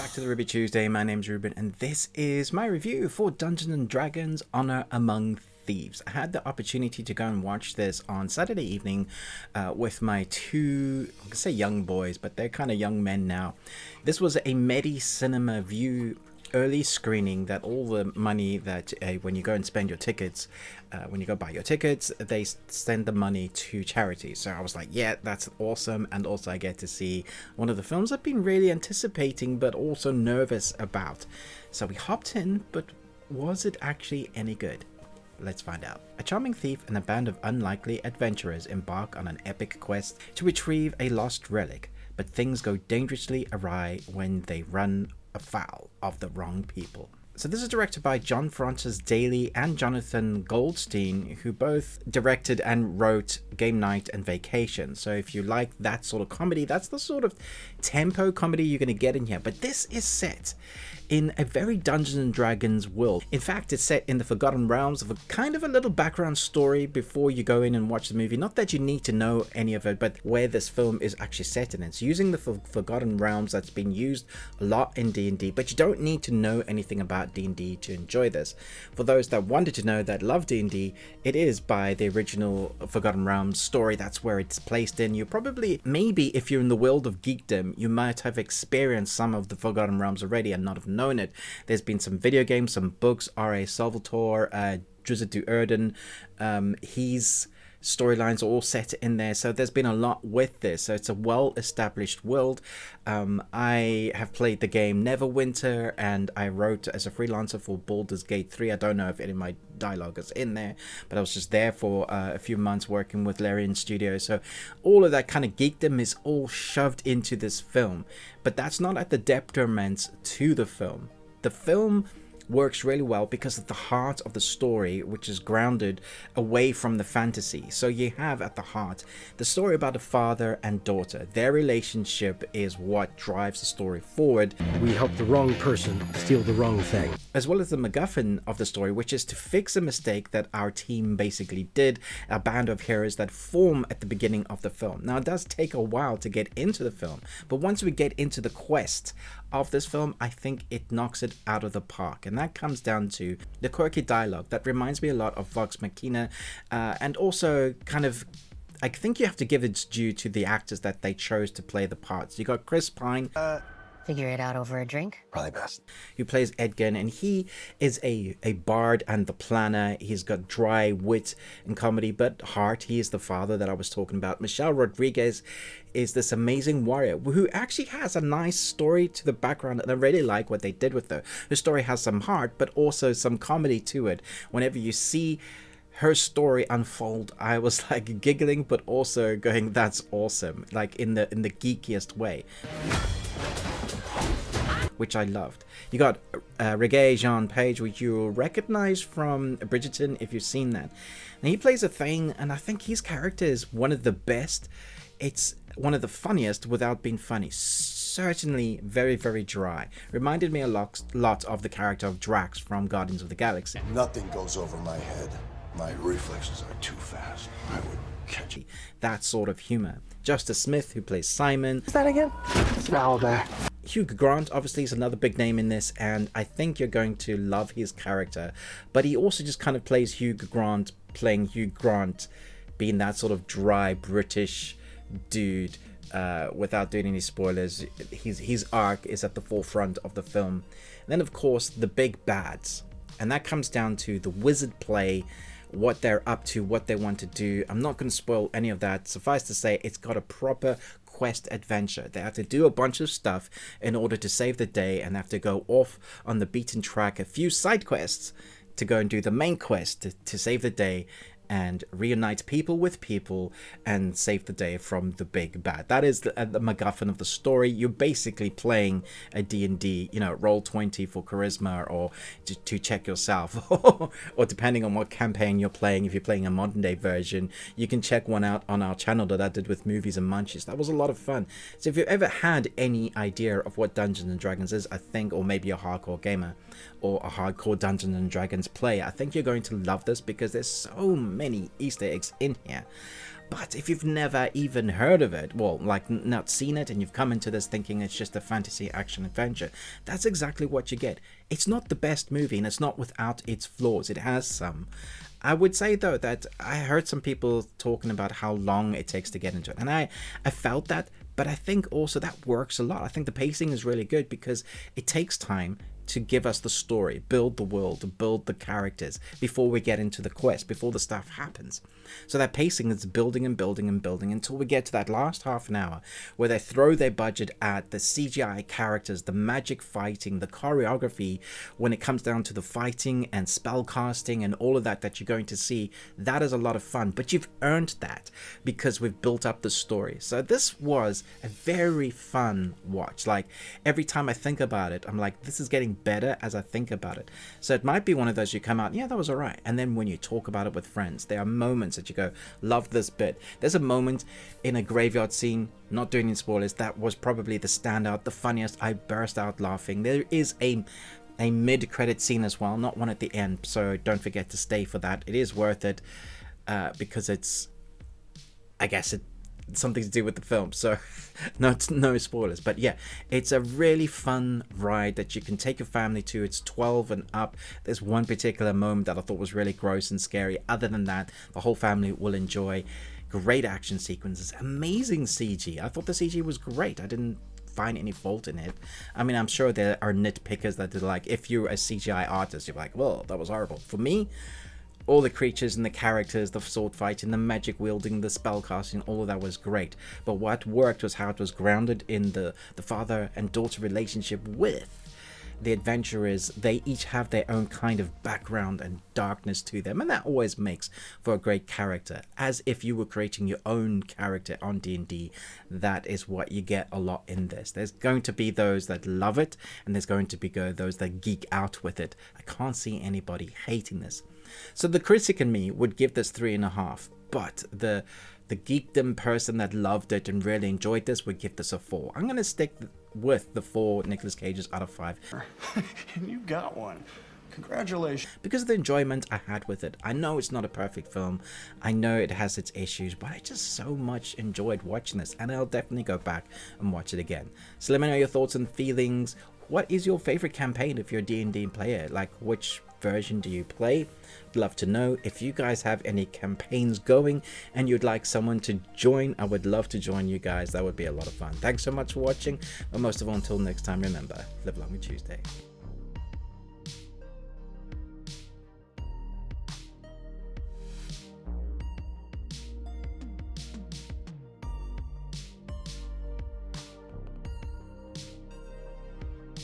back to the Ruby Tuesday. My name's Ruben, and this is my review for Dungeons and Dragons Honor Among Thieves. I had the opportunity to go and watch this on Saturday evening with my two, I can say young boys, but they're kind of young men now. This was a Medi Cinema View early screening that all the money that when you go and spend your tickets, when you go buy your tickets, they send the money to charity. So I was like, yeah, that's awesome. And also I get to see one of the films I've been really anticipating but also nervous about. So we hopped in, but was it actually any good? Let's find out. A charming thief and a band of unlikely adventurers embark on an epic quest to retrieve a lost relic, but things go dangerously awry when they run afoul of the wrong people. So this is directed by John Francis Daly and Jonathan Goldstein, who both directed and wrote Game Night and Vacation. So if you like that sort of comedy, that's the sort of tempo comedy you're going to get in here. But this is set in a very Dungeons and Dragons world. In fact, it's set in the Forgotten Realms of a kind of a little background story before you go in and watch the movie. Not that you need to know any of it, but where this film is actually set in. It's using the Forgotten Realms that's been used a lot in D&D, but you don't need to know anything about D&D to enjoy this. For those that wanted to know, that love D&D, it is by the original Forgotten Realms story. That's where it's placed in. You probably, maybe if you're in the world of geekdom, you might have experienced some of the Forgotten Realms already and not have known it. There's been some video games, some books. R.A. Salvatore, Drizzt Do'Urden, his storylines are all set in there, so there's been a lot with this. So it's a well-established world. I have played the game Neverwinter, and I wrote as a freelancer for Baldur's Gate 3. I don't know if any of my dialogue is in there, but I was just there for a few months working with Larian Studios. So all of that kind of geekdom is all shoved into this film, but that's not at the detriment to the film. The film works really well because of the heart of the story, which is grounded away from the fantasy. So you have at the heart the story about a father and daughter. Their relationship is what drives the story forward. We helped the wrong person steal the wrong thing. As well as the MacGuffin of the story, which is to fix a mistake that our team basically did, a band of heroes that form at the beginning of the film. Now, it does take a while to get into the film, but once we get into the quest of this film, I think it knocks it out of the park. And that comes down to the quirky dialogue that reminds me a lot of Vox Machina, and also kind of, I think you have to give its due to the actors that they chose to play the parts. You got Chris Pine, Figure it out over a drink? Probably best. who plays Edgar, and he is a bard and the planner. He's got dry wit and comedy, but heart. He is the father that I was talking about. Michelle Rodriguez is this amazing warrior who actually has a nice story to the background, and I really like what they did with her. Her story has some heart, but also some comedy to it. Whenever you see her story unfold, I was like giggling, but also going, that's awesome, like in the geekiest way, which I loved. You got Regé-Jean Page, which you'll recognize from Bridgerton if you've seen that. Now he plays a thing, and I think his character is one of the best. It's one of the funniest without being funny. Certainly very, very dry. Reminded me a lot of the character of Drax from Guardians of the Galaxy. Nothing goes over my head. My reflexes are too fast. I would catch it. That sort of humor. Justice Smith, who plays Simon. Is that again? It's an owl there. Hugh Grant obviously is another big name in this, and I think you're going to love his character. But he also just kind of plays Hugh Grant, playing Hugh Grant, being that sort of dry British dude. Without doing any spoilers, his arc is at the forefront of the film. And then of course the big bads, and that comes down to the wizard play, what they're up to, what they want to do. I'm not going to spoil any of that. Suffice to say, it's got a proper quest adventure. They have to do a bunch of stuff in order to save the day, and have to go off on the beaten track, a few side quests to go and do the main quest to save the day and reunite people with people and save the day from the big bad. That is the MacGuffin of the story. You're basically playing a D&D, you know, roll 20 for charisma, or to check yourself, or depending on what campaign you're playing. If you're playing a modern day version, you can check one out on our channel that I did with Movies and Munchies. That was a lot of fun. So if you've ever had any idea of what Dungeons and Dragons is, I think, or maybe a hardcore gamer or a hardcore Dungeons and Dragons player, I think you're going to love this because there's so many Easter eggs in here. But if you've never even heard of it, well, like not seen it, and you've come into this thinking it's just a fantasy action adventure, that's exactly what you get. It's not the best movie, and it's not without its flaws. It has some. I would say though that I heard some people talking about how long it takes to get into it, and I felt that, but I think also that works a lot. I think the pacing is really good because it takes time to give us the story, build the world, build the characters before we get into the quest, before the stuff happens. So that pacing is building and building and building until we get to that last half an hour where they throw their budget at the CGI characters, the magic fighting, the choreography. When it comes down to the fighting and spell casting and all of that you're going to see, that is a lot of fun, but you've earned that because we've built up the story. So this was a very fun watch. Like every time I think about it, I'm like, this is getting better as I think about it. So it might be one of those you come out, yeah, that was alright, and then when you talk about it with friends, there are moments that you go, love this bit. There's a moment in a graveyard scene, not doing any spoilers, that was probably the standout, the funniest. I burst out laughing. There is a mid-credit scene as well, not one at the end, so don't forget to stay for that. It is worth it because it's, I guess it's something to do with the film, so no spoilers. But yeah, it's a really fun ride that you can take your family to. It's 12 and up. There's one particular moment that I thought was really gross and scary. Other than that, the whole family will enjoy. Great action sequences, amazing CG. I thought the CG was great. I didn't find any fault in it. I mean, I'm sure there are nitpickers that are like, if you're a CGI artist, you're like, well, that was horrible. For me, all the creatures and the characters, the sword fighting, the magic wielding, the spell casting, all of that was great. But what worked was how it was grounded in the father and daughter relationship with the adventurers. They each have their own kind of background and darkness to them, and that always makes for a great character. As if you were creating your own character on D&D, that is what you get a lot in this. There's going to be those that love it, and there's going to be those that geek out with it. I can't see anybody hating this. So the critic in me would give this 3.5, but the geekdom person that loved it and really enjoyed this would give this a 4. I'm going to stick with the 4 Nicolas Cages out of 5. You got one. Congratulations. Because of the enjoyment I had with it. I know it's not a perfect film. I know it has its issues, but I just so much enjoyed watching this, and I'll definitely go back and watch it again. So let me know your thoughts and feelings. What is your favorite campaign if you're a D&D player? Like, which version do you play? I'd love to know. If you guys have any campaigns going and you'd like someone to join, I would love to join you guys. That would be a lot of fun. Thanks so much for watching, but most of all, until next time, remember, live long and Tuesday.